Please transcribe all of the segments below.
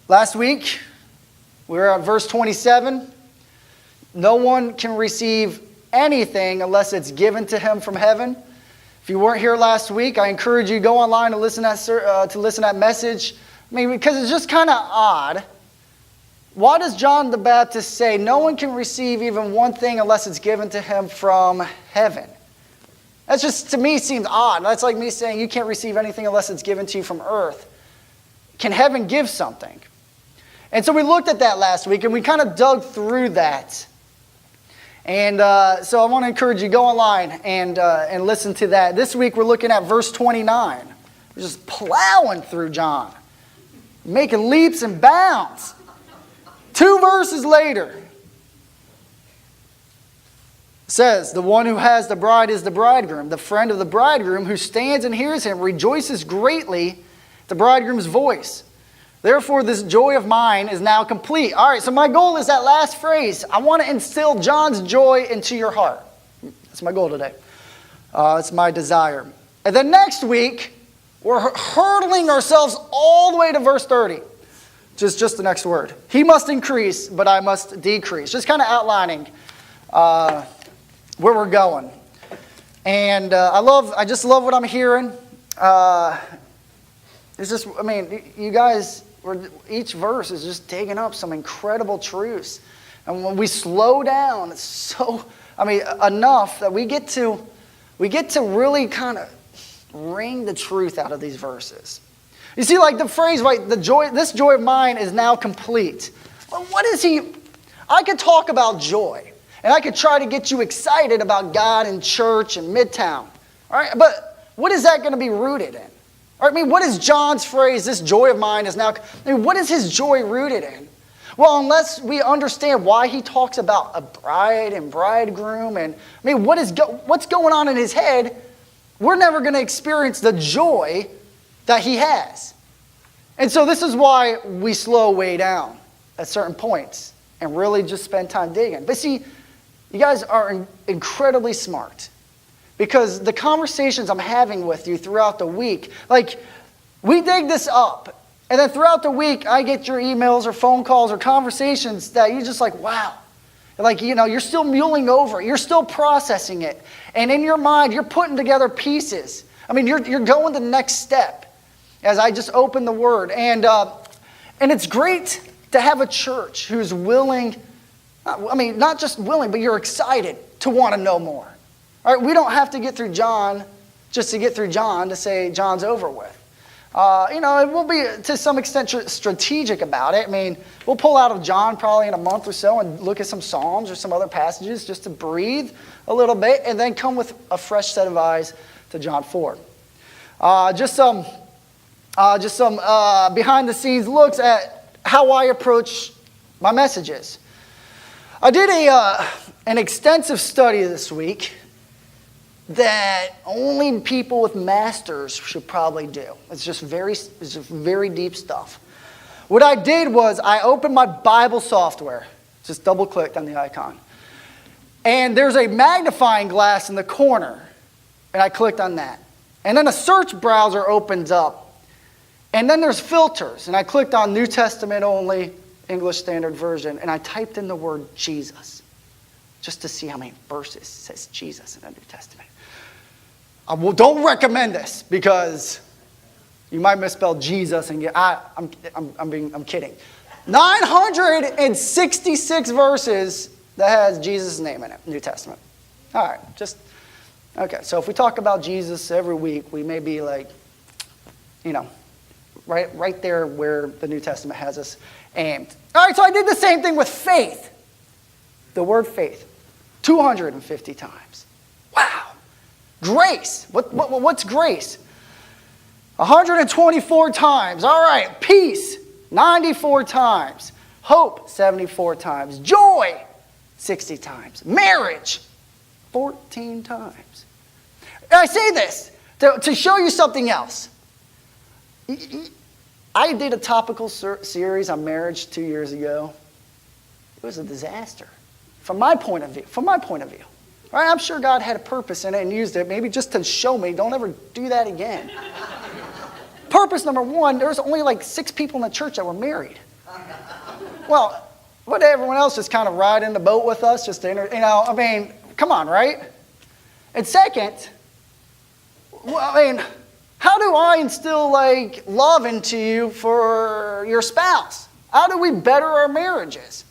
Last week, we were at verse 27. No one can receive anything unless it's given to him from heaven. If you weren't here last week, I encourage you to go online and listen to that message. I mean, because it's just kind of odd. Why does John the Baptist say no one can receive even one thing unless it's given to him from heaven? That just, to me, seems odd. That's like me saying you can't receive anything unless it's given to you from earth. Can heaven give something? And so we looked at that last week, and we kind of dug through that. And so I want to encourage you, go online and listen to that. This week we're looking at verse 29. We're just plowing through John, making leaps and bounds. 2 verses later, it says, the one who has the bride is the bridegroom. The friend of the bridegroom who stands and hears him rejoices greatly at the bridegroom's voice. Therefore, this joy of mine is now complete. All right, so my goal is that last phrase. I want to instill John's joy into your heart. That's my goal today. It's my desire. And then next week, we're hurtling ourselves all the way to verse 30. Just the next word. He must increase, but I must decrease. Just kind of outlining where we're going. And I just love what I'm hearing. It's just, I mean, you guys, each verse is just digging up some incredible truths. And when we slow down, it's so, enough that we get to really kind of wring the truth out of these verses. You see, like the phrase, right, this joy of mine is now complete. Well, what is he? I could talk about joy, and I could try to get you excited about God and church and Midtown. All right, but what is that going to be rooted in? What is John's phrase, this joy of mine is now... what is his joy rooted in? Well, unless we understand why he talks about a bride and bridegroom and... what's going on in his head, we're never going to experience the joy that he has. And so this is why we slow way down at certain points and really just spend time digging. But see, you guys are incredibly smart. Because the conversations I'm having with you throughout the week, like, we dig this up. And then throughout the week, I get your emails or phone calls or conversations that you're just like, wow. Like, you're still mulling over it. You're still processing it. And in your mind, you're putting together pieces. You're going the next step as I just open the Word. And it's great to have a church who's willing, not just willing, but you're excited to want to know more. All right, we don't have to get through John just to get through John to say John's over with. We'll be to some extent strategic about it. We'll pull out of John probably in a month or so and look at some Psalms or some other passages just to breathe a little bit and then come with a fresh set of eyes to John 4. Just some behind the scenes looks at how I approach my messages. I did an extensive study this week that only people with masters should probably do. It's just very deep stuff. What I did was I opened my Bible software, just double-clicked on the icon, and there's a magnifying glass in the corner, and I clicked on that. And then a search browser opens up, and then there's filters, and I clicked on New Testament only, English Standard Version, and I typed in the word Jesus, just to see how many verses says Jesus in the New Testament. I don't recommend this because you might misspell Jesus and get. I'm kidding. 966 verses that has Jesus' name in it, New Testament. All right, okay. So if we talk about Jesus every week, we may be like, right there where the New Testament has us aimed. All right, so I did the same thing with faith. The word faith, 250 times. Wow. Grace. What's grace? 124 times. All right. Peace. 94 times. Hope. 74 times. Joy. 60 times. Marriage. 14 times. And I say this to show you something else. I did a topical series on marriage 2 years ago. It was a disaster. From my point of view. All right, I'm sure God had a purpose in it and used it, maybe just to show me, don't ever do that again. Purpose number one, there was only like 6 people in the church that were married. Well, would everyone else just kind of ride in the boat with us? Just to, come on, right? And second, how do I instill love into you for your spouse? How do we better our marriages?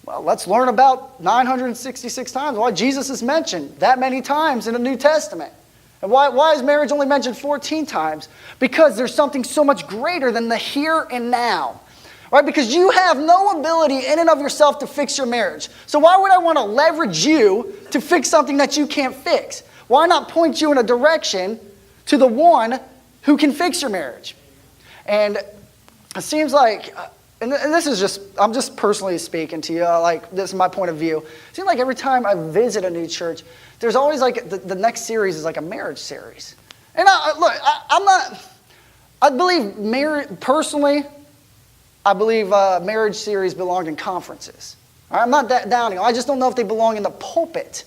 Well, let's learn about 966 times why Jesus is mentioned that many times in the New Testament. And why is marriage only mentioned 14 times? Because there's something so much greater than the here and now. Right? Because you have no ability in and of yourself to fix your marriage. So why would I want to leverage you to fix something that you can't fix? Why not point you in a direction to the one who can fix your marriage? And it seems like, and this is just, I'm just personally speaking to you, this is my point of view. It seems like every time I visit a new church, there's always the next series is like a marriage series. And I believe marriage series belong in conferences. I'm not downing them. I just don't know if they belong in the pulpit.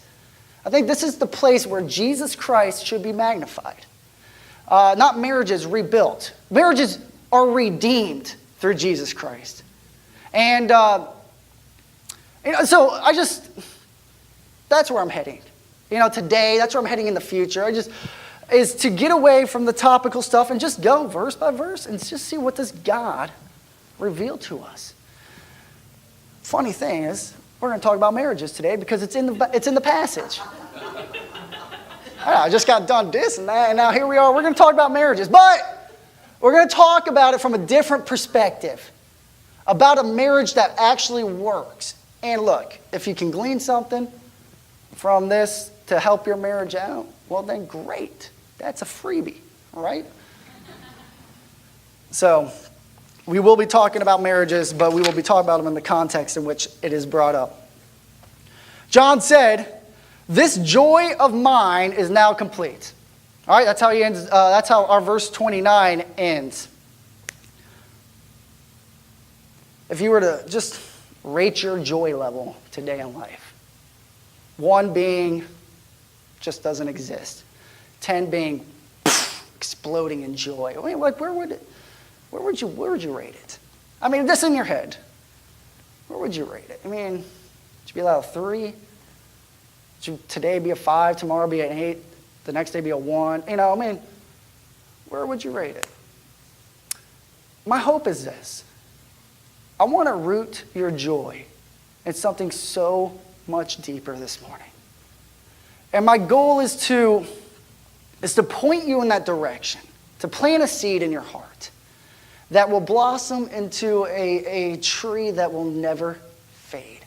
I think this is the place where Jesus Christ should be magnified. Not marriages rebuilt. Marriages are redeemed through Jesus Christ. And so that's where I'm heading. Today, that's where I'm heading in the future. Is to get away from the topical stuff and just go verse by verse and just see what does God reveal to us. Funny thing is, we're going to talk about marriages today because it's in the passage. I just got done this and that, and now here we are. We're going to talk about marriages, but we're going to talk about it from a different perspective, about a marriage that actually works. And look, if you can glean something from this to help your marriage out, well then great. That's a freebie, all right? So, we will be talking about marriages, but we will be talking about them in the context in which it is brought up. John said, "This joy of mine is now complete." All right, that's how he ends. That's how our verse 29 ends. If you were to just rate your joy level today in life, 1 being just doesn't exist, 10 being exploding in joy. Where would you rate it? This in your head. Where would you rate it? Should you be like a 3? Should today be a 5, tomorrow be an 8, the next day be a 1? Where would you rate it? My hope is this. I want to root your joy in something so much deeper this morning. And my goal is to point you in that direction, to plant a seed in your heart that will blossom into a tree that will never fade.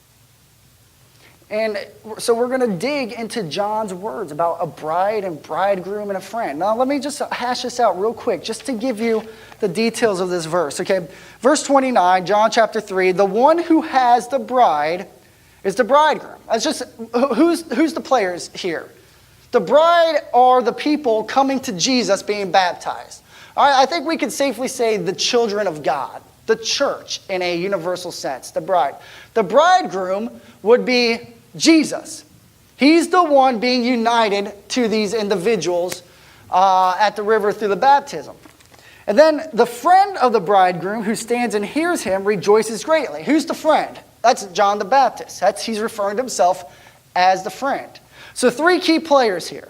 And so we're going to dig into John's words about a bride and bridegroom and a friend. Now let me just hash this out real quick just to give you the details of this verse. Okay, verse 29, John chapter 3, the one who has the bride is the bridegroom. That's just, who's the players here? The bride are the people coming to Jesus being baptized. All right, I think we could safely say the children of God, the church in a universal sense, the bride. The bridegroom would be Jesus. He's the one being united to these individuals at the river through the baptism. And then the friend of the bridegroom who stands and hears him rejoices greatly. Who's the friend? That's John the Baptist. He's referring to himself as the friend. So 3 key players here.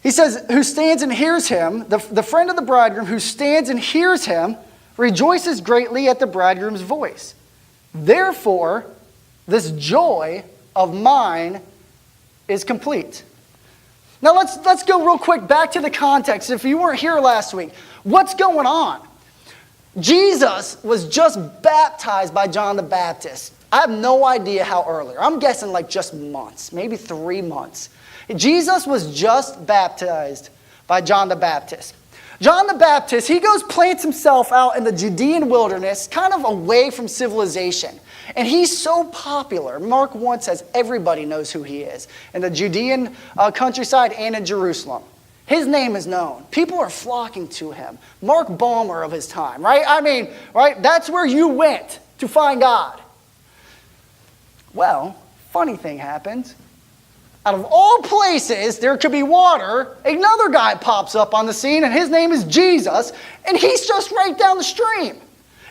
He says, who stands and hears him, the friend of the bridegroom who stands and hears him rejoices greatly at the bridegroom's voice. Therefore, this joy of mine is complete. Now let's go real quick back to the context. If you weren't here last week, what's going on? Jesus was just baptized by John the Baptist. I have no idea how earlier. I'm guessing just months, maybe 3 months. Jesus was just baptized by John the Baptist. John the Baptist, he goes plants himself out in the Judean wilderness, kind of away from civilization. And he's so popular. Mark 1 says everybody knows who he is in the Judean countryside and in Jerusalem. His name is known. People are flocking to him. Mark Balmer of his time, right? Right? That's where you went to find God. Well, funny thing happens. Out of all places there could be water, another guy pops up on the scene, and his name is Jesus, and he's just right down the stream.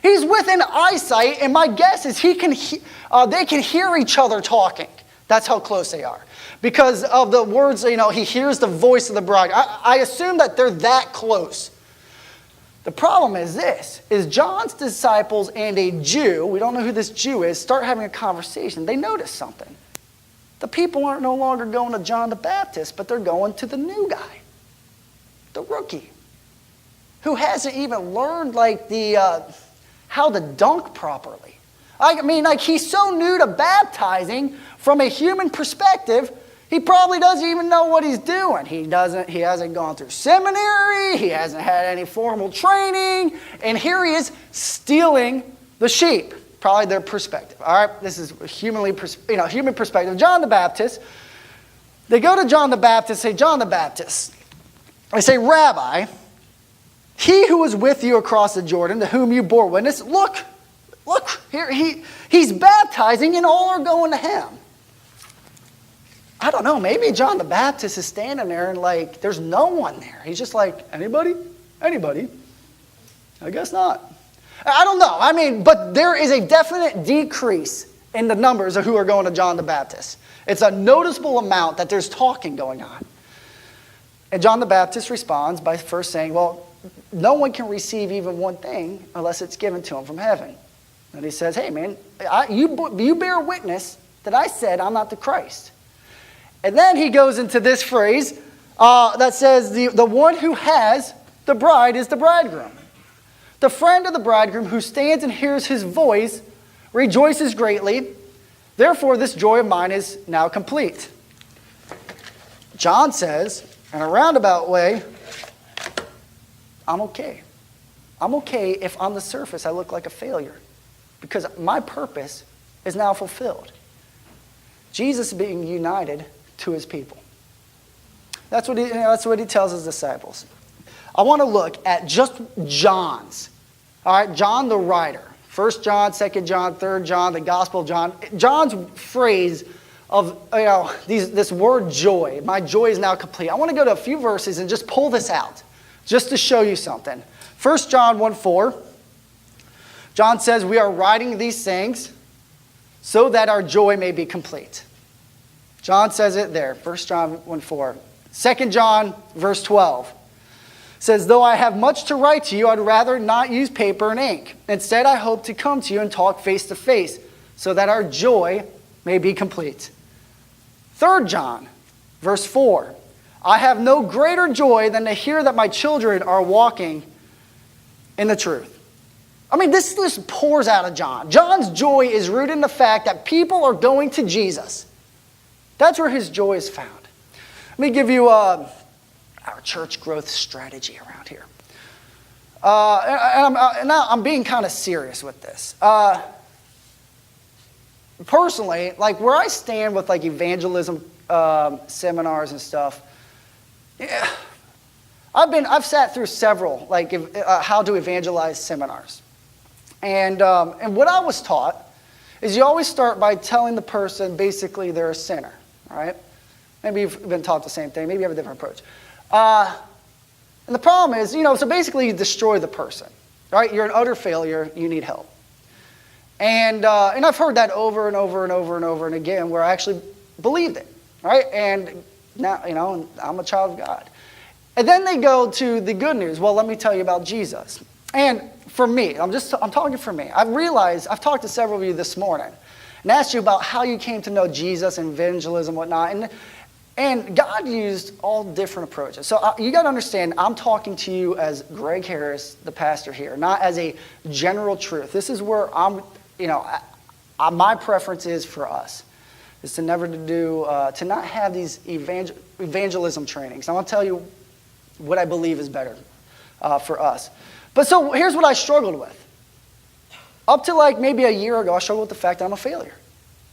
He's within eyesight, and my guess is they can hear each other talking. That's how close they are. Because of the words, he hears the voice of the bride. I assume that they're that close. The problem is this, is John's disciples and a Jew, we don't know who this Jew is, start having a conversation. They notice something. The people aren't no longer going to John the Baptist, but they're going to the new guy, the rookie, who hasn't even learned how to dunk properly. I mean, he's so new to baptizing from a human perspective, he probably doesn't even know what he's doing. He hasn't gone through seminary, he hasn't had any formal training, and here he is stealing the sheep. Probably their perspective. All right, this is human perspective. John the Baptist, they go to John the Baptist, say, John the Baptist. They say, Rabbi, he who was with you across the Jordan, to whom you bore witness, look, here, he's baptizing and all are going to him. I don't know, maybe John the Baptist is standing there and there's no one there. He's just like, anybody? Anybody? I guess not. I don't know. But there is a definite decrease in the numbers of who are going to John the Baptist. It's a noticeable amount that there's talking going on. And John the Baptist responds by first saying, well, no one can receive even one thing unless it's given to him from heaven. And he says, hey man, you bear witness that I said I'm not the Christ. And then he goes into this phrase that says the one who has the bride is the bridegroom. The friend of the bridegroom who stands and hears his voice rejoices greatly. Therefore, this joy of mine is now complete. John says, in a roundabout way, I'm okay. I'm okay if on the surface I look like a failure because my purpose is now fulfilled. Jesus is being united to his people. That's what he tells his disciples. I want to look at just John's. All right, John the writer. 1 John, 2 John, 3 John, the Gospel of John. John's phrase of this word joy. My joy is now complete. I want to go to a few verses and just pull this out, just to show you something. 1 John 1:4. John says, we are writing these things so that our joy may be complete. John says it there, 1 John 1:4. 2 John verse 12 says, though I have much to write to you, I'd rather not use paper and ink. Instead, I hope to come to you and talk face to face so that our joy may be complete. 3 John verse 4. I have no greater joy than to hear that my children are walking in the truth. This just pours out of John. John's joy is rooted in the fact that people are going to Jesus. That's where his joy is found. Let me give you our church growth strategy around here. I'm being kind of serious with this. Personally, where I stand with evangelism seminars and stuff, yeah, I've sat through several how to evangelize seminars, and what I was taught is you always start by telling the person basically they're a sinner, right? Maybe you've been taught the same thing. Maybe you have a different approach. And the problem is, so basically you destroy the person, right? You're an utter failure. You need help. And I've heard that over and over and over and over and again where I actually believed it, right? And now, I'm a child of God. And then they go to the good news. Well, let me tell you about Jesus. And for me, I'm talking for me. I've talked to several of you this morning and asked you about how you came to know Jesus and evangelism and whatnot. And God used all different approaches. So you got to understand, I'm talking to you as Greg Harris, the pastor here, not as a general truth. This is where my preference is for us, is to not have these evangelism trainings. I want to tell you what I believe is better for us. But so here's what I struggled with. Up to maybe a year ago, I struggled with the fact that I'm a failure.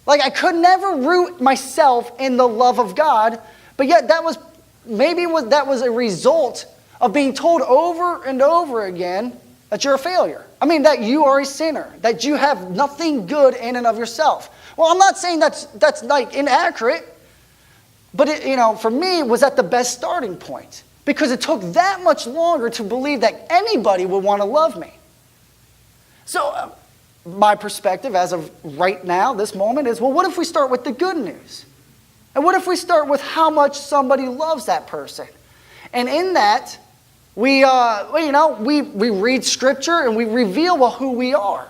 I could never root myself in the love of God, but yet that was a result of being told over and over again that you're a failure. That you are a sinner, that you have nothing good in and of yourself. Well, I'm not saying that's inaccurate, but for me, it was at the best starting point because it took that much longer to believe that anybody would want to love me. So my perspective as of right now, this moment, is, well, what if we start with the good news? And what if we start with how much somebody loves that person? And in that, we read Scripture and we reveal who we are.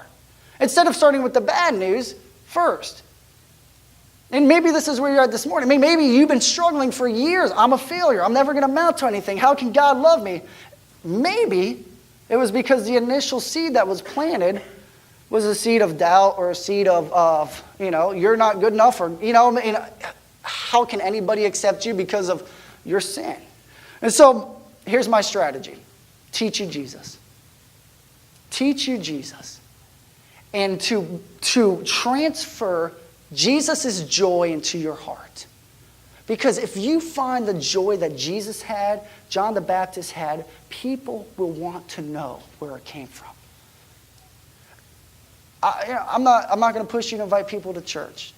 Instead of starting with the bad news first. And maybe this is where you're at this morning. Maybe you've been struggling for years. I'm a failure. I'm never going to amount to anything. How can God love me? Maybe it was because the initial seed that was planted was a seed of doubt or a seed of you're not good enough, or, how can anybody accept you because of your sin? And so here's my strategy. Teach you Jesus. Teach you Jesus. And to transfer Jesus' joy into your heart. Because if you find the joy that Jesus had, John the Baptist had, people will want to know where it came from. I'm not going to push you to invite people to church.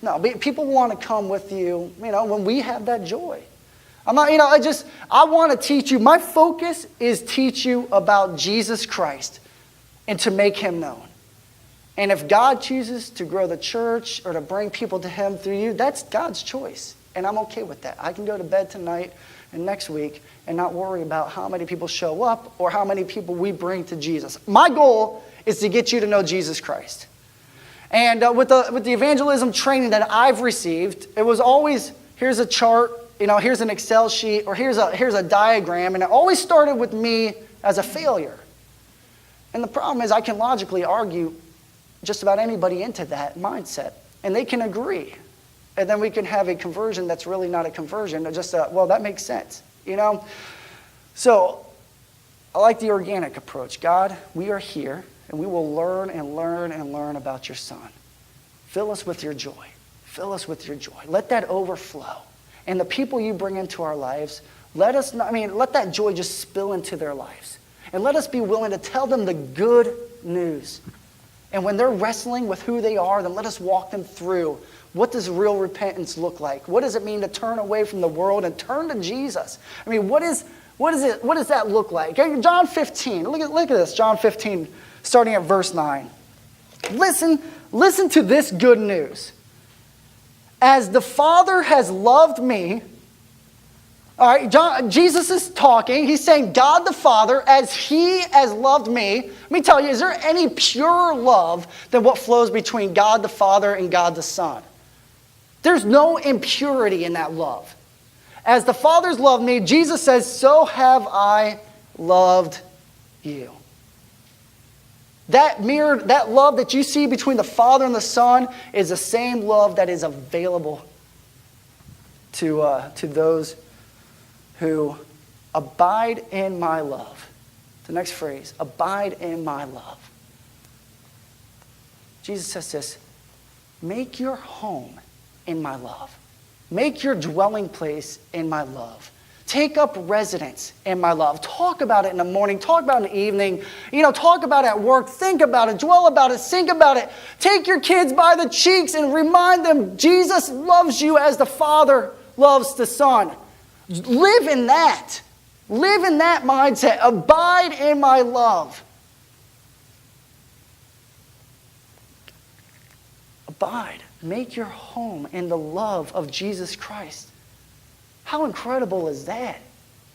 No. People want to come with you, when we have that joy. I want to teach you. My focus is teach you about Jesus Christ and to make him known. And if God chooses to grow the church or to bring people to him through you, that's God's choice. And I'm okay with that. I can go to bed tonight and next week and not worry about how many people show up or how many people we bring to Jesus. My goal is to get you to know Jesus Christ. And with the evangelism training that I've received, it was always, here's a chart, here's an Excel sheet, or here's a diagram, and it always started with me as a failure. And the problem is I can logically argue just about anybody into that mindset, and they can agree. And then we can have a conversion that's really not a conversion, just that makes sense, So I like the organic approach. God, we are here, and we will learn and learn and learn about your Son. Fill us with your joy. Fill us with your joy. Let that overflow. And the people you bring into our lives, let that joy just spill into their lives. And let us be willing to tell them the good news. And when they're wrestling with who they are, then let us walk them through. What does real repentance look like? What does it mean to turn away from the world and turn to Jesus? What does that look like? John 15. Look at this. John 15, starting at verse 9. Listen to this good news. As the Father has loved me. All right, Jesus is talking. He's saying, God the Father, as he has loved me. Let me tell you, is there any purer love than what flows between God the Father and God the Son? There's no impurity in that love. As the Father's loved me, Jesus says, so have I loved you. That love that you see between the Father and the Son is the same love that is available to those who abide in my love. The next phrase, abide in my love. Jesus says this, make your home in my love. Make your dwelling place in my love. Take up residence in my love. Talk about it in the morning. Talk about it in the evening. Talk about it at work. Think about it. Dwell about it. Think about it. Take your kids by the cheeks and remind them Jesus loves you as the Father loves the Son. Live in that. Live in that mindset. Abide in my love. Abide. Make your home in the love of Jesus Christ. How incredible is that?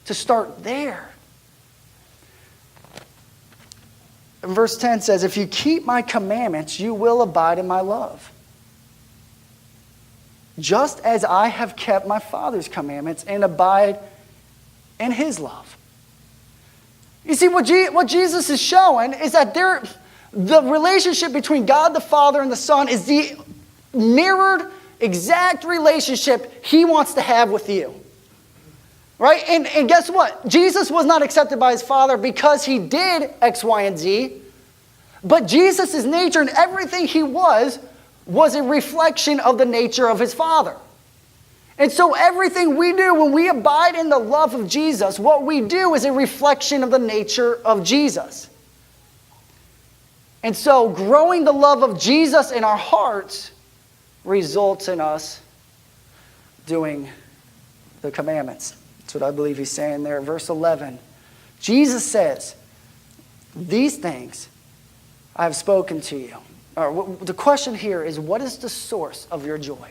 To start there. And verse 10 says, if you keep my commandments, you will abide in my love. Just as I have kept my Father's commandments and abide in his love. You see, what Jesus is showing is that the relationship between God the Father and the Son is the mirrored, exact relationship he wants to have with you. Right? And guess what? Jesus was not accepted by his Father because he did X, Y, and Z. But Jesus' nature and everything he was a reflection of the nature of his Father. And so everything we do when we abide in the love of Jesus, what we do is a reflection of the nature of Jesus. And so growing the love of Jesus in our hearts results in us doing the commandments. That's what I believe he's saying there. Verse 11. Jesus says, these things I have spoken to you. The question here is, what is the source of your joy?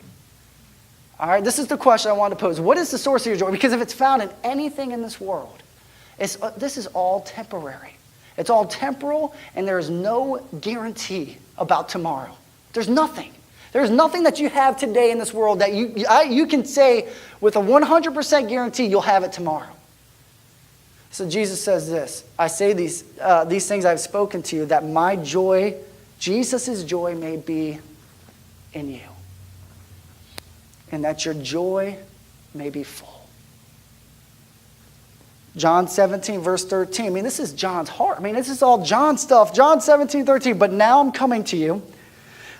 All right, this is the question I wanted to pose. What is the source of your joy? Because if it's found in anything in this world, this is all temporary. It's all temporal, and there is no guarantee about tomorrow. There's nothing. There's nothing that you have today in this world that you can say with a 100% guarantee you'll have it tomorrow. So Jesus says this, I say these things I've spoken to you, that my joy, Jesus' joy, may be in you. And that your joy may be full. John 17, verse 13. I mean, this is John's heart. I mean, this is all John stuff. John 17, 13. But now I'm coming to you,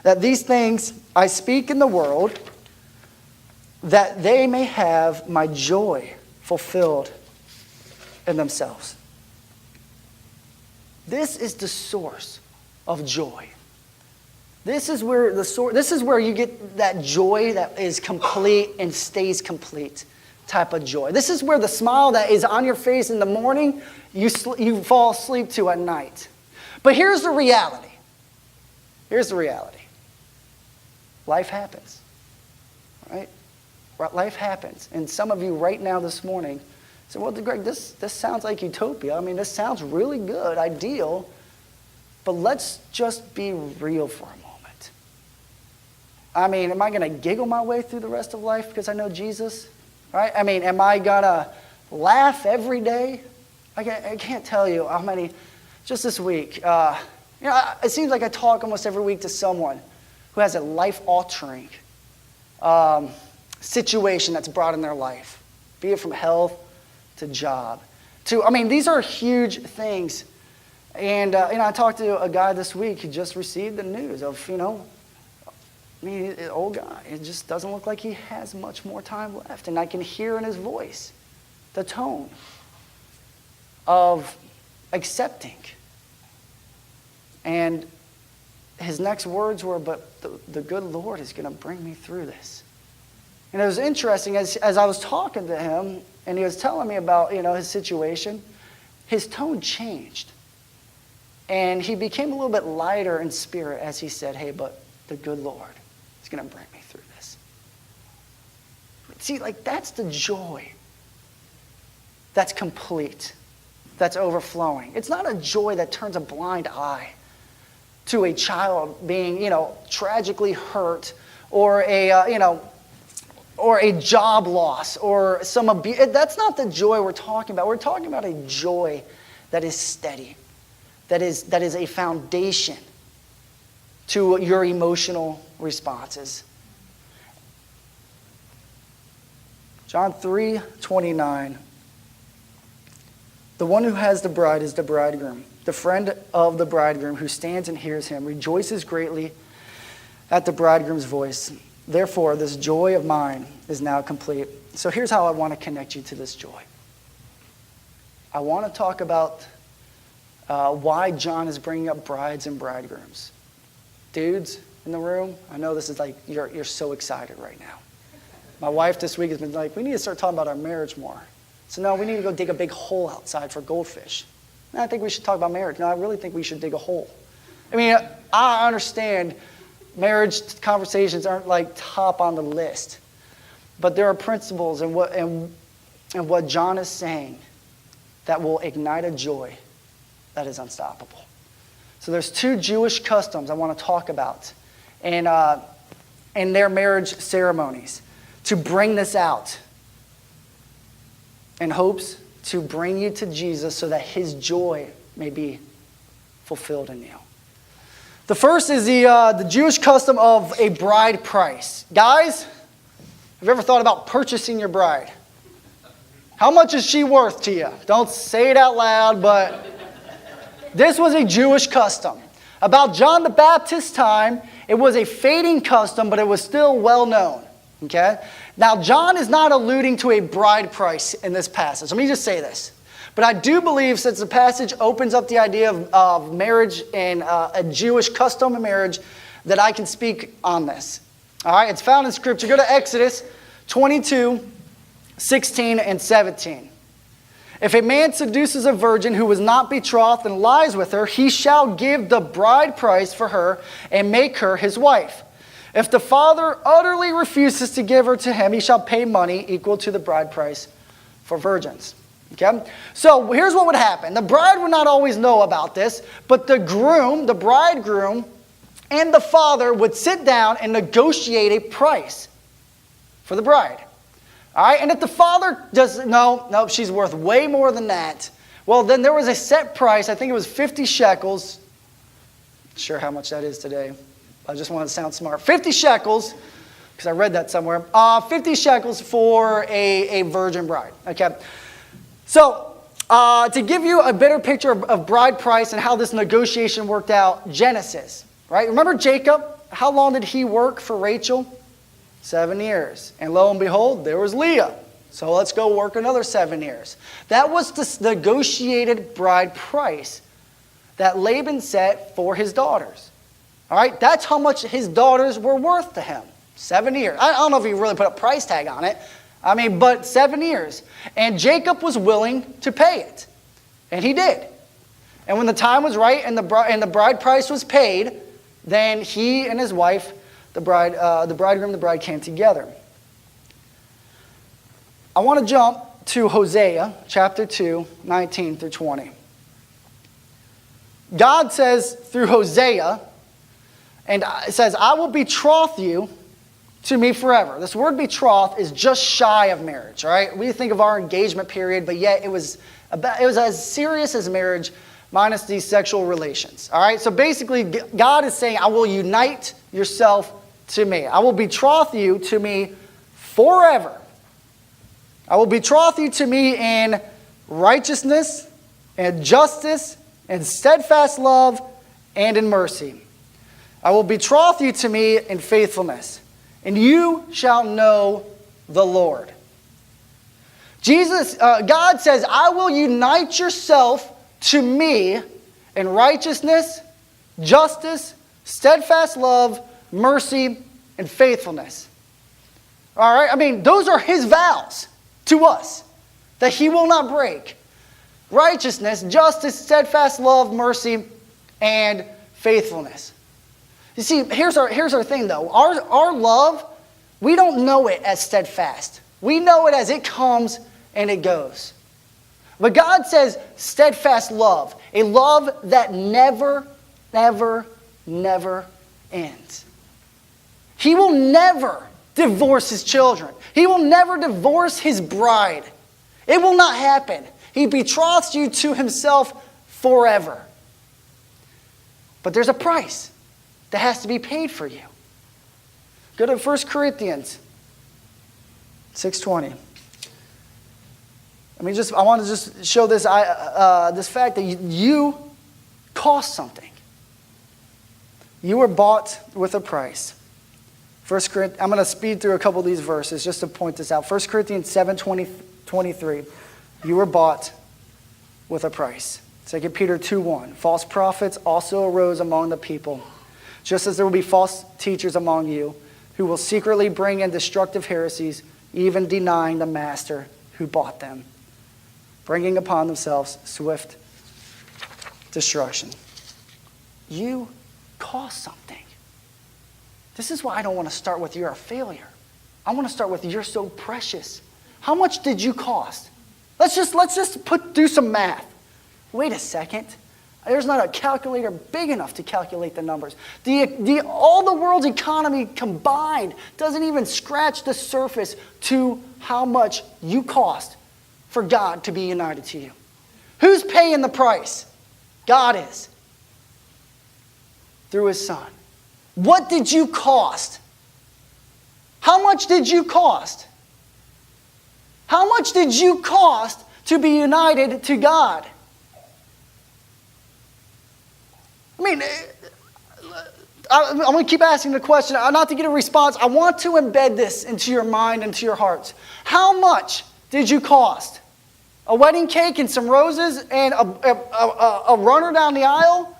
that these things I speak in the world, that they may have my joy fulfilled in themselves. This is the source of joy. This is where you get that joy that is complete and stays complete type of joy. This is where the smile that is on your face in the morning, you fall asleep to at night. But here's the reality. Here's the reality. Life happens. Right? Life happens. And some of you right now this morning say, well, Greg, this sounds like utopia. I mean, this sounds really good, ideal. But let's just be real for a moment. I mean, am I going to giggle my way through the rest of life because I know Jesus? Right? I mean, am I going to laugh every day? I can't tell you how many, just this week, it seems like I talk almost every week to someone who has a life-altering situation that's brought in their life, be it from health to job. These are huge things. And I talked to a guy this week who just received the news of, old guy. It just doesn't look like he has much more time left. And I can hear in his voice the tone of accepting. And his next words were, but the good Lord is going to bring me through this. And it was interesting, as I was talking to him, and he was telling me about, his situation, his tone changed. And he became a little bit lighter in spirit as he said, hey, but the good Lord is going to bring me through this. See, that's the joy that's complete, that's overflowing. It's not a joy that turns a blind eye to a child being, tragically hurt, or a job loss, or some abuse. That's not the joy we're talking about. We're talking about a joy that is steady, that is a foundation to your emotional responses. John 3:29. The one who has the bride is the bridegroom. The friend of the bridegroom who stands and hears him rejoices greatly at the bridegroom's voice. Therefore, this joy of mine is now complete. So here's how I want to connect you to this joy. I want to talk about why John is bringing up brides and bridegrooms. Dudes in the room, I know this is like, you're so excited right now. My wife this week has been like, we need to start talking about our marriage more. So no, we need to go dig a big hole outside for goldfish. No, I think we should talk about marriage. No, I really think we should dig a hole. I understand marriage conversations aren't like top on the list. But there are principles in what John is saying that will ignite a joy that is unstoppable. So there's two Jewish customs I want to talk about in their marriage ceremonies to bring this out in hopes to bring you to Jesus so that his joy may be fulfilled in you. The first is the Jewish custom of a bride price. Guys, have you ever thought about purchasing your bride? How much is she worth to you? Don't say it out loud, but this was a Jewish custom. About John the Baptist's time, it was a fading custom, but it was still well known. Okay? Now, John is not alluding to a bride price in this passage. Let me just say this. But I do believe, since the passage opens up the idea of marriage and a Jewish custom of marriage, that I can speak on this. All right? It's found in Scripture. Go to Exodus 22, 16, and 17. If a man seduces a virgin who was not betrothed and lies with her, he shall give the bride price for her and make her his wife. If the father utterly refuses to give her to him, he shall pay money equal to the bride price for virgins. Okay? So here's what would happen. The bride would not always know about this, but the groom, the bridegroom, and the father would sit down and negotiate a price for the bride. All right? And if the father does, no, she's worth way more than that, well, then there was a set price. I think it was 50 shekels. Not sure how much that is today. I just want to sound smart. 50 shekels, because I read that somewhere. 50 shekels for a virgin bride. Okay. So, to give you a better picture of bride price and how this negotiation worked out, Genesis, right? Remember Jacob? How long did he work for Rachel? 7 years. And lo and behold, there was Leah. So let's go work another 7 years. That was the negotiated bride price that Laban set for his daughters. All right? That's how much his daughters were worth to him. 7 years. I don't know if he really put a price tag on it. But 7 years. And Jacob was willing to pay it. And he did. And when the time was right and the bride price was paid, then he and his wife, the bridegroom and the bride came together. I want to jump to Hosea chapter 2, 19 through 20. God says through Hosea, and it says, I will betroth you to me forever. This word betroth is just shy of marriage, all right? We think of our engagement period, but yet it was as serious as marriage minus these sexual relations, all right? So basically, God is saying, I will unite yourself to me. I will betroth you to me forever. I will betroth you to me in righteousness and justice and steadfast love and in mercy. I will betroth you to me in faithfulness, and you shall know the Lord. God says, I will unite yourself to me in righteousness, justice, steadfast love, mercy, and faithfulness. All right? Those are his vows to us that he will not break. Righteousness, justice, steadfast love, mercy, and faithfulness. You see, here's our thing though. Our love, we don't know it as steadfast. We know it as it comes and it goes. But God says steadfast love, a love that never, never, never ends. He will never divorce his children. He will never divorce his bride. It will not happen. He betroths you to himself forever. But there's a price that has to be paid for you. Go to 1 Corinthians 6:20. I want to just show this this fact that you cost something. You were bought with a price. I'm going to speed through a couple of these verses just to point this out. 1 Corinthians 7:23. You were bought with a price. 2 Peter 2:1. False prophets also arose among the people, just as there will be false teachers among you, who will secretly bring in destructive heresies, even denying the master who bought them, bringing upon themselves swift destruction. You cost something. This is why I don't want to start with you're a failure. I want to start with you're so precious. How much did you cost? Let's just do some math. Wait a second. There's not a calculator big enough to calculate the numbers. All the world's economy combined doesn't even scratch the surface to how much you cost for God to be united to you. Who's paying the price? God is. Through his Son. What did you cost? How much did you cost? How much did you cost to be united to God? I'm going to keep asking the question, not to get a response. I want to embed this into your mind and to your hearts. How much did you cost? A wedding cake and some roses and a runner down the aisle?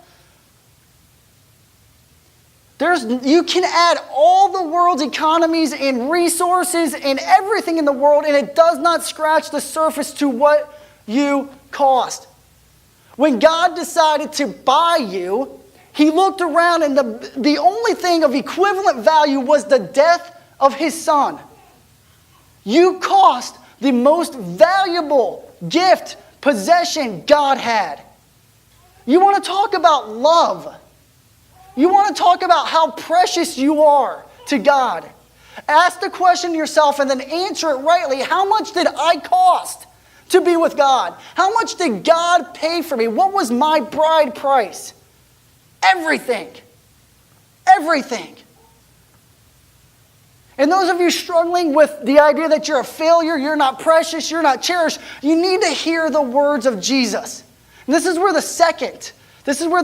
You can add all the world's economies and resources and everything in the world, and it does not scratch the surface to what you cost. When God decided to buy you, he looked around and the only thing of equivalent value was the death of his son. You cost the most valuable gift, possession God had. You want to talk about love. You want to talk about how precious you are to God. Ask the question to yourself and then answer it rightly. How much did I cost to be with God? How much did God pay for me? What was my bride price? Everything. Everything. And those of you struggling with the idea that you're a failure, you're not precious, you're not cherished, you need to hear the words of Jesus. And this is where the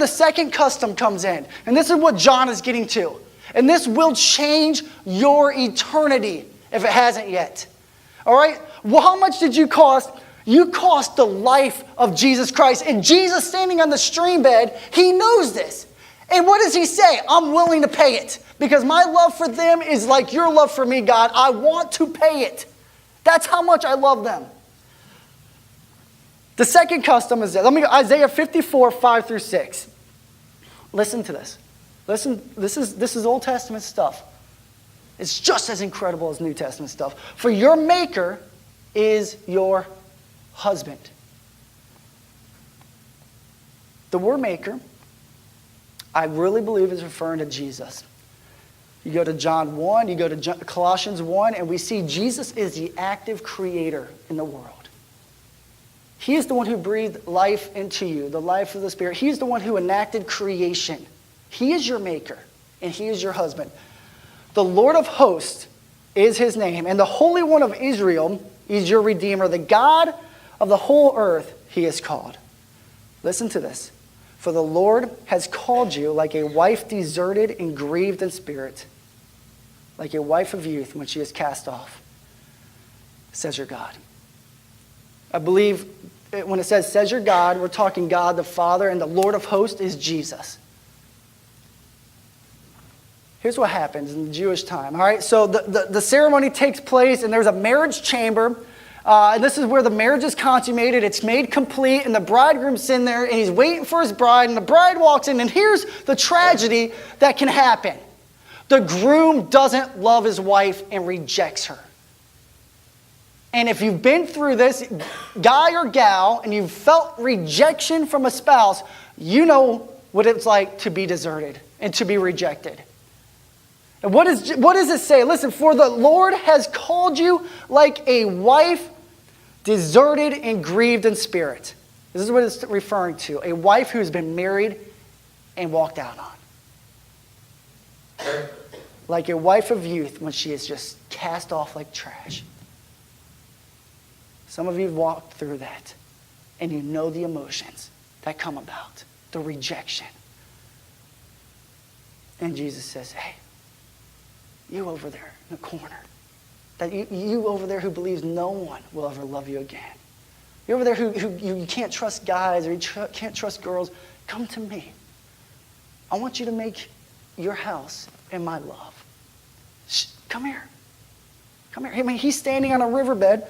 second custom comes in. And this is what John is getting to. And this will change your eternity if it hasn't yet. All right? Well, how much did you cost? You cost the life of Jesus Christ. And Jesus standing on the stream bed, he knows this. And what does he say? I'm willing to pay it. Because my love for them is like your love for me, God. I want to pay it. That's how much I love them. The second custom is this. Let me go Isaiah 54, 5 through 6. Listen to this. Listen, this is Old Testament stuff. It's just as incredible as New Testament stuff. For your maker is your husband. The word maker, I really believe, is referring to Jesus. You go to John 1, you go to Colossians 1, and we see Jesus is the active creator in the world. He is the one who breathed life into you, the life of the Spirit. He is the one who enacted creation. He is your maker, and he is your husband. The Lord of hosts is his name, and the Holy One of Israel is your Redeemer. The God of the whole earth he is called. Listen to this. For the Lord has called you like a wife deserted and grieved in spirit, like a wife of youth when she is cast off, says your God. I believe when it says your God, we're talking God the Father, and the Lord of hosts is Jesus. Here's what happens in the Jewish time. All right, so the ceremony takes place, and there's a marriage chamber. And this is where the marriage is consummated. It's made complete, and the bridegroom's in there, and he's waiting for his bride, and the bride walks in, and here's the tragedy that can happen. The groom doesn't love his wife and rejects her. And if you've been through this, guy or gal, and you've felt rejection from a spouse, you know what it's like to be deserted and to be rejected. And what does it say? Listen, for the Lord has called you like a wife deserted and grieved in spirit. This is what it's referring to. A wife who's been married and walked out on. Like a wife of youth when she is just cast off like trash. Some of you have walked through that, and you know the emotions that come about, the rejection. And Jesus says, hey, you over there in the corner, that you over there who believes no one will ever love you again. You over there who you can't trust guys or you can't trust girls, come to me. I want you to make your house in my love. Come here. Come here. I mean, he's standing on a riverbed.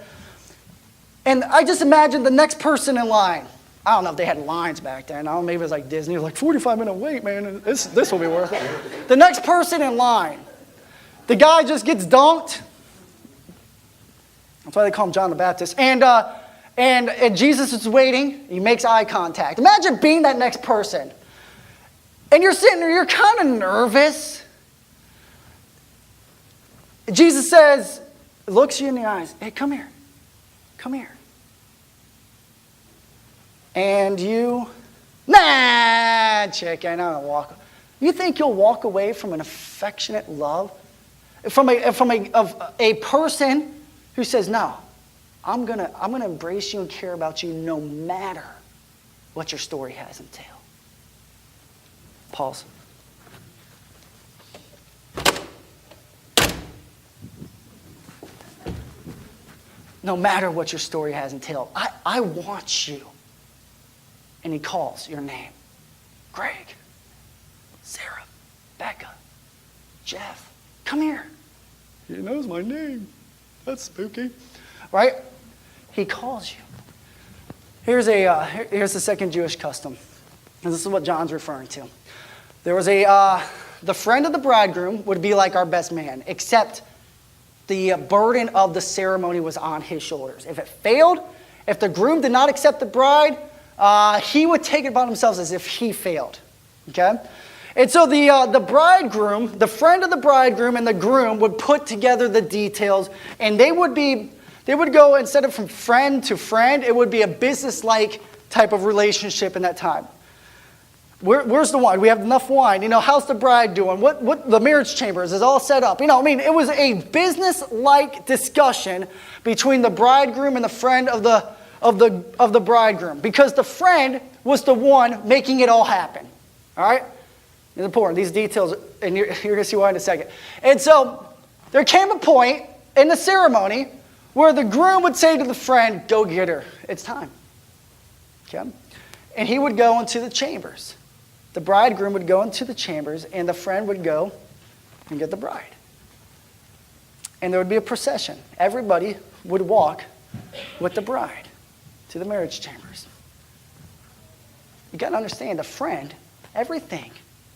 And I just imagine the next person in line. I don't know if they had lines back then. I don't know, maybe it was like Disney. It was like 45-minute wait, man. This will be worth it. The next person in line. The guy just gets dunked. That's why they call him John the Baptist. And Jesus is waiting. He makes eye contact. Imagine being that next person. And you're sitting there, you're kind of nervous. Jesus says, looks you in the eyes. Hey, come here. Come here. And you, nah, chicken, I don't walk. You think you'll walk away from an affectionate love? From a person who says, no, I'm gonna embrace you and care about you no matter what your story has entailed. Pause. No matter what your story has entailed, I want you. And he calls your name. Greg, Sarah, Becca, Jeff, come here. He knows my name. That's spooky. Right? He calls you. Here's the second Jewish custom. And this is what John's referring to. There was the friend of the bridegroom would be like our best man, except the burden of the ceremony was on his shoulders. If it failed, if the groom did not accept the bride, he would take it upon himself as if he failed. Okay? And so the bridegroom, the friend of the bridegroom and the groom would put together the details, and they would go, instead of from friend to friend, it would be a business-like type of relationship in that time. Where's the wine? We have enough wine. How's the bride doing? What the marriage chambers is all set up. It was a business-like discussion between the bridegroom and the friend of the bridegroom, because the friend was the one making it all happen. All right? It's important. These details, and you're going to see why in a second. And so there came a point in the ceremony where the groom would say to the friend, "Go get her. It's time." Okay? And he would go into the chambers. The bridegroom would go into the chambers, and the friend would go and get the bride. And there would be a procession. Everybody would walk with the bride to the marriage chambers. You got to understand, the friend, everything,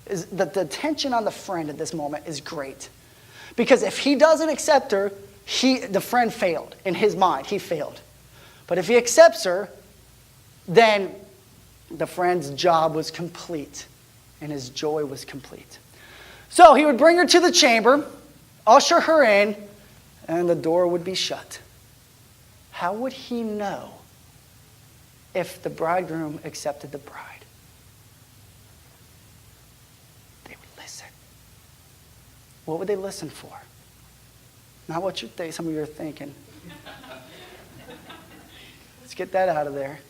is the tension on the friend at this moment is great. Because if he doesn't accept her, the friend failed. In his mind, he failed. But if he accepts her, then the friend's job was complete, and his joy was complete. So he would bring her to the chamber, usher her in, and the door would be shut. How would he know if the bridegroom accepted the bride? They would listen. What would they listen for? Not what some of you are thinking. Let's get that out of there.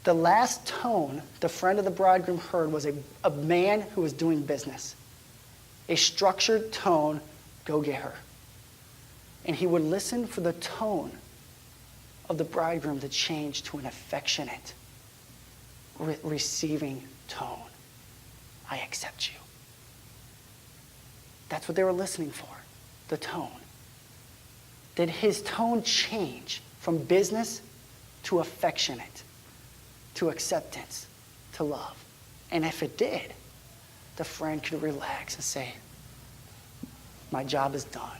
The last tone the friend of the bridegroom heard was a man who was doing business. A structured tone, "Go get her." And he would listen for the tone of the bridegroom to change to an affectionate, receiving tone. "I accept you." That's what they were listening for, the tone. Did his tone change from business to affectionate, to acceptance, to love? And if it did, the friend could relax and say, "My job is done."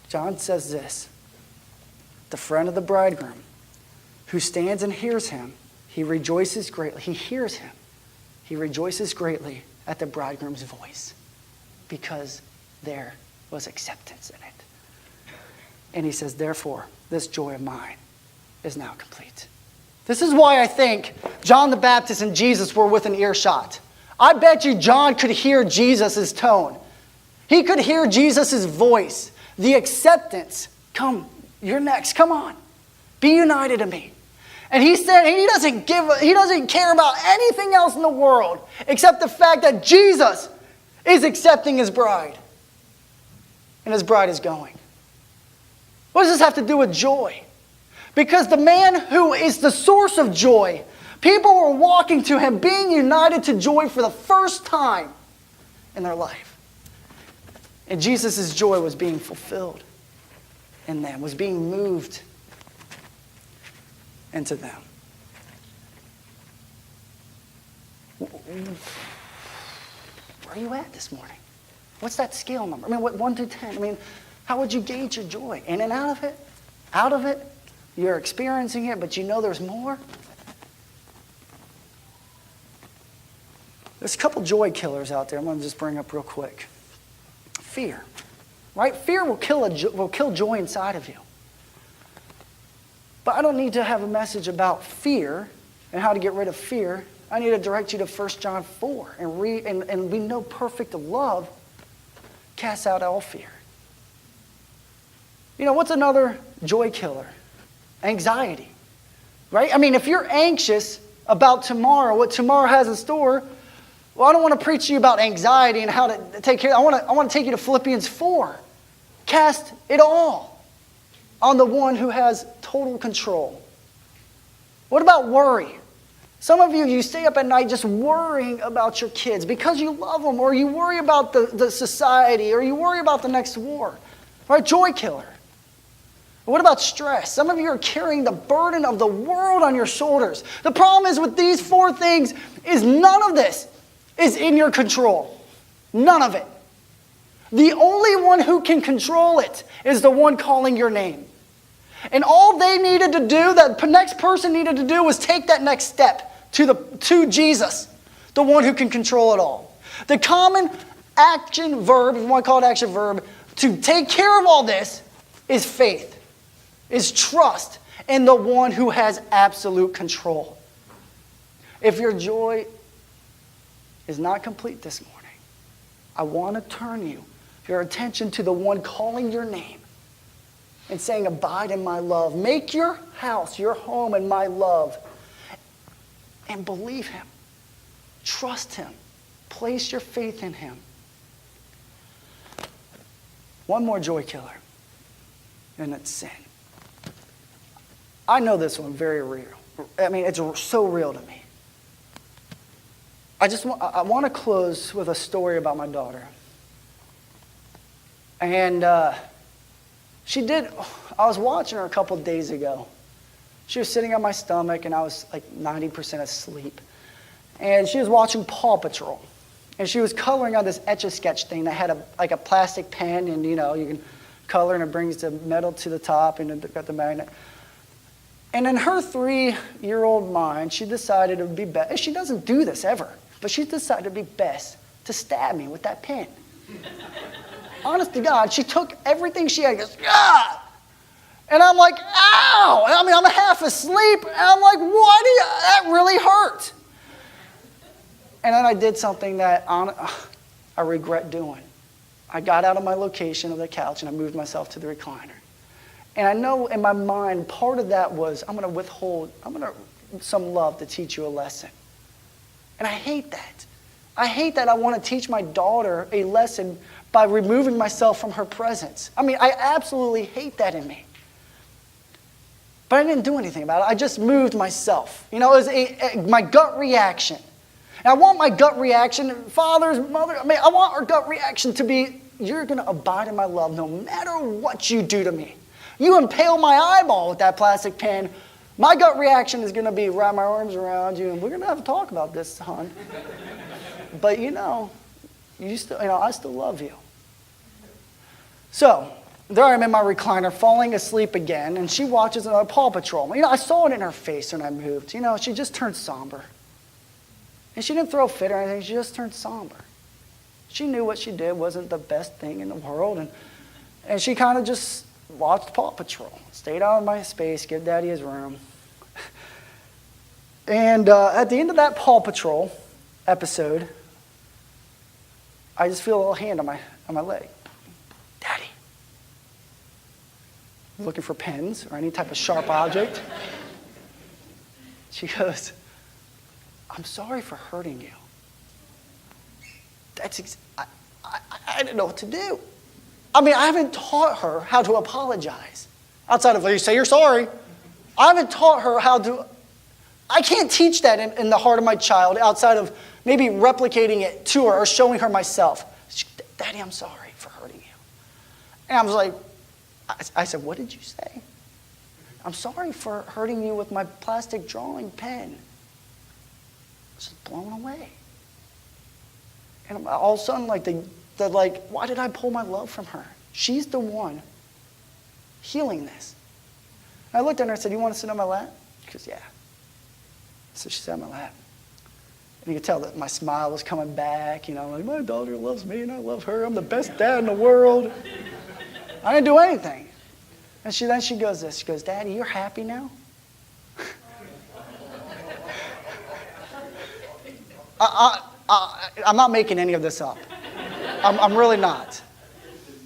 John says this: the friend of the bridegroom who stands and hears him, he rejoices greatly. He hears him. He rejoices greatly at the bridegroom's voice, because there was acceptance in it. And he says, "Therefore, this joy of mine is now complete." This is why I think John the Baptist and Jesus were within earshot. I bet you John could hear Jesus' tone. He could hear Jesus' voice, the acceptance. "Come, you're next. Come on. Be united to me." And he said he doesn't care about anything else in the world except the fact that Jesus is accepting his bride. And his bride is going. What does this have to do with joy? Because the man who is the source of joy, people were walking to him, being united to joy for the first time in their life. And Jesus' joy was being fulfilled in them, was being moved into them. Where are you at this morning? What's that scale number? 1 through 10? How would you gauge your joy? In and out of it? Out of it? You're experiencing it, but you know there's more? There's a couple joy killers out there I'm going to just bring up real quick. Fear. Right? Fear will kill joy inside of you. But I don't need to have a message about fear and how to get rid of fear. I need to direct you to 1 John 4 and read, and we know perfect love casts out all fear. What's another joy killer? Anxiety. Right? If you're anxious about tomorrow, what tomorrow has in store, well, I don't want to preach to you about anxiety and how to take care. I want to take you to Philippians 4. Cast it all on the one who has total control. What about worry? Some of you stay up at night just worrying about your kids because you love them, or you worry about the society, or you worry about the next war. Right? Joy killer. What about stress? Some of you are carrying the burden of the world on your shoulders. The problem is with these 4 things is none of this is in your control. None of it. The only one who can control it is the one calling your name. And all they needed to do, that the next person needed to do, was take that next step to Jesus, the one who can control it all. The common action verb, if you want to call it action verb, to take care of all this is faith, is trust in the one who has absolute control. If your joy is not complete this morning, I want to turn your attention to the one calling your name and saying, abide in my love. Make your house, your home in my love. And believe him. Trust him. Place your faith in him. One more joy killer, and it's sin. I know this one very real. I mean, it's so real to me. I want to close with a story about my daughter. And I was watching her a couple days ago. She was sitting on my stomach, and I was like 90% asleep. And she was watching Paw Patrol. And she was coloring on this Etch-a-Sketch thing that had a plastic pen, and you can color, and it brings the metal to the top, and it got the magnet. And in her 3-year-old mind, she decided it would be best. She doesn't do this ever, but she decided it would be best to stab me with that pen. Honest to God, she took everything she had and goes, ah! And I'm like, ow! And I mean, I'm half asleep, and I'm like, that really hurt. And then I did something that I regret doing. I got out of my location of the couch, and I moved myself to the recliner. And I know in my mind, part of that was, I'm going to some love to teach you a lesson. And I hate that. I hate that I want to teach my daughter a lesson by removing myself from her presence. I mean, I absolutely hate that in me. But I didn't do anything about it. I just moved myself. It was my gut reaction. And I want my gut reaction, fathers, mother, I want our gut reaction to be, you're going to abide in my love no matter what you do to me. You impale my eyeball with that plastic pen, my gut reaction is going to be wrap my arms around you, and we're going to have to talk about this, hon. But I still love you. So, there I am in my recliner, falling asleep again, and she watches another Paw Patrol. I saw it in her face when I moved. She just turned somber. And she didn't throw a fit or anything, she just turned somber. She knew what she did wasn't the best thing in the world, and she kind of just watched Paw Patrol. Stayed out of my space, give Daddy his room. And at the end of that Paw Patrol episode, I just feel a little hand on my leg. Daddy. Looking for pens or any type of sharp object. She goes, I'm sorry for hurting you. I didn't know what to do. I haven't taught her how to apologize. Outside of, you say you're sorry. I haven't taught her how to, I can't teach that in the heart of my child outside of maybe replicating it to her or showing her myself. Daddy, I'm sorry for hurting you. And I was like, I said, what did you say? I'm sorry for hurting you with my plastic drawing pen. I was just blown away. And all of a sudden, why did I pull my love from her? She's the one healing this. And I looked at her and I said, you want to sit on my lap? She goes, yeah. So she sat on my lap. And you could tell that my smile was coming back. My daughter loves me and I love her. I'm the best dad in the world. I didn't do anything. And then she goes this. She goes, Daddy, you're happy now? I'm not making any of this up. I'm really not.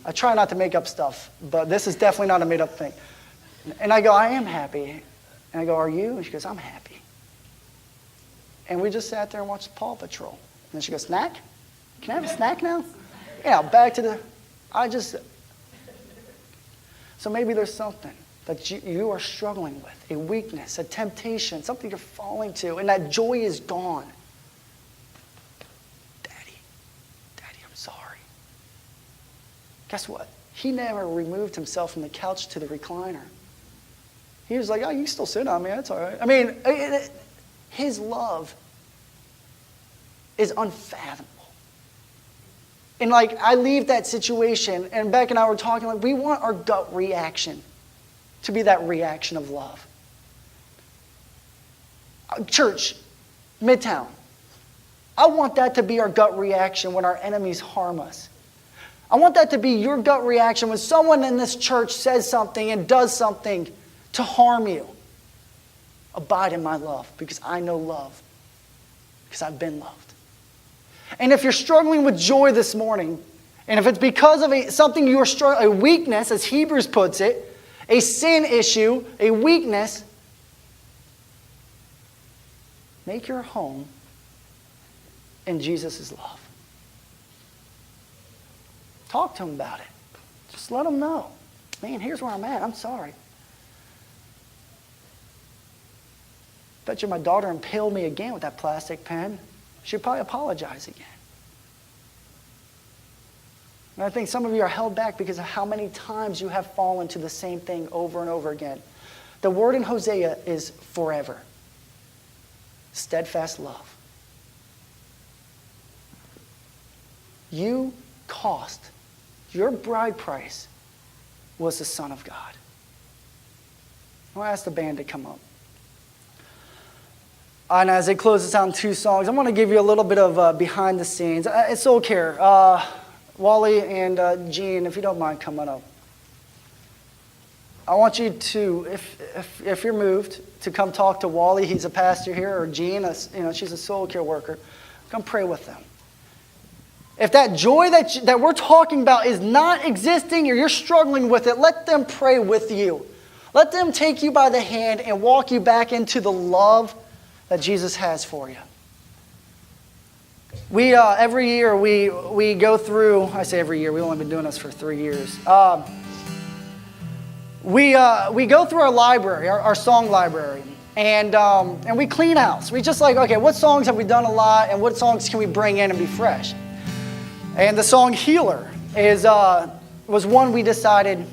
I try not to make up stuff, but this is definitely not a made-up thing. And I go, I am happy. And I go, are you? And she goes, I'm happy. And we just sat there and watched Paw Patrol. And then she goes, snack? Can I have a snack now? Yeah, back to the, so maybe there's something that you are struggling with, a weakness, a temptation, something you're falling to, and that joy is gone. Daddy, I'm sorry. Guess what? He never removed himself from the couch to the recliner. He was like, oh, you can still sit on me. That's all right. I mean, his love is unfathomable. And like, I leave that situation, and Beck and I were talking, like, we want our gut reaction to be that reaction of love. Church, Midtown, I want that to be our gut reaction when our enemies harm us. I want that to be your gut reaction when someone in this church says something and does something to harm you. Abide in my love, because I know love, because I've been loved. And if you're struggling with joy this morning, and if it's because of something you are struggling, a weakness, as Hebrews puts it, a sin issue, a weakness, make your home in Jesus' love. Talk to him about it. Just let him know. Man, here's where I'm at. I'm sorry. Bet you my daughter impaled me again with that plastic pen. She'd probably apologize again. And I think some of you are held back because of how many times you have fallen to the same thing over and over again. The word in Hosea is forever. Steadfast love. You cost, your bride price was the Son of God. I'll ask the band to come up. And as they close us out in 2 songs, I'm going to give you a little bit of behind the scenes. It's Soul Care. Wally and Gene, if you don't mind coming up. I want you to, if you're moved, to come talk to Wally. He's a pastor here, or Gene, she's a Soul Care worker. Come pray with them. If that joy that we're talking about is not existing or you're struggling with it, let them pray with you. Let them take you by the hand and walk you back into the love that Jesus has for you. We every year we go through. I say every year. We've only been doing this for 3 years. We go through our library, our song library, and we clean house. We just like, okay, what songs have we done a lot, and what songs can we bring in and be fresh? And the song "Healer" was one we decided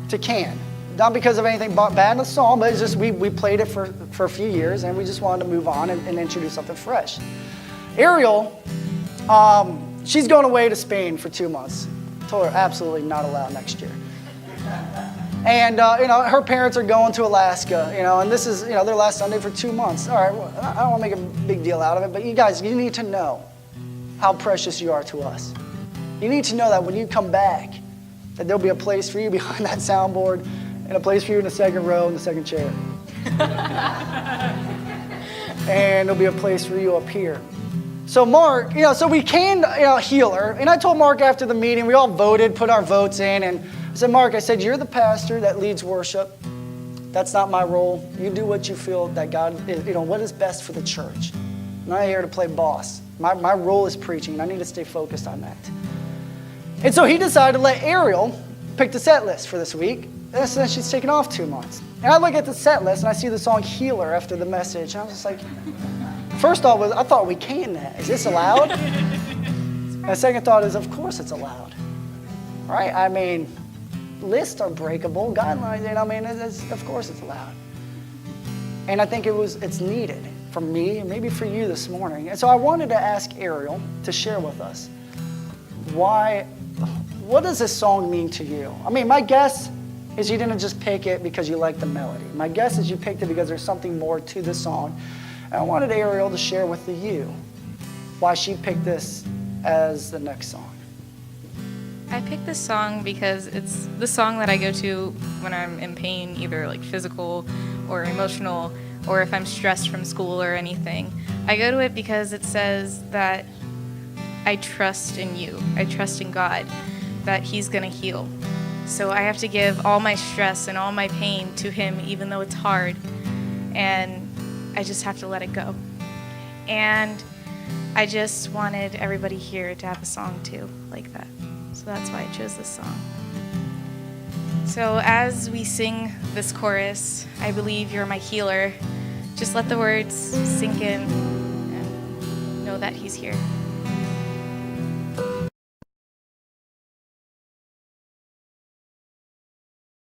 to can. Not because of anything bad in the song, but it's just we played it for a few years, and we just wanted to move on and introduce something fresh. Ariel, she's going away to Spain for 2 months. Told her absolutely not allowed next year. And her parents are going to Alaska, and this is their last Sunday for 2 months. All right, well, I don't want to make a big deal out of it, but you guys, you need to know how precious you are to us. You need to know that when you come back, that there'll be a place for you behind that soundboard, and a place for you in the second row in the second chair. And there'll be a place for you up here. So Mark, so we canned Healer, and I told Mark after the meeting, we all voted, put our votes in, and I said, Mark, you're the pastor that leads worship. That's not my role. You do what you feel that God is, what is best for the church. I'm not here to play boss. My role is preaching, and I need to stay focused on that. And so he decided to let Ariel pick the set list for this week. And so she's taken off 2 months. And I look at the set list, and I see the song "Healer" after the message. And I was just like, first thought was, I thought we canned that. Is this allowed? My second thought is, of course it's allowed. Right? I mean, lists are breakable. Guidelines, of course it's allowed. And I think it's needed for me and maybe for you this morning. And so I wanted to ask Ariel to share with us what does this song mean to you? I mean, my guess is you didn't just pick it because you like the melody. My guess is you picked it because there's something more to the song. And I wanted Ariel to share with you why she picked this as the next song. I picked this song because it's the song that I go to when I'm in pain, either like physical or emotional, or if I'm stressed from school or anything. I go to it because it says that I trust in you. I trust in God, that He's going to heal. So I have to give all my stress and all my pain to Him, even though it's hard. And I just have to let it go. And I just wanted everybody here to have a song too, like that. So that's why I chose this song. So as we sing this chorus, I believe you're my healer. Just let the words sink in and know that He's here.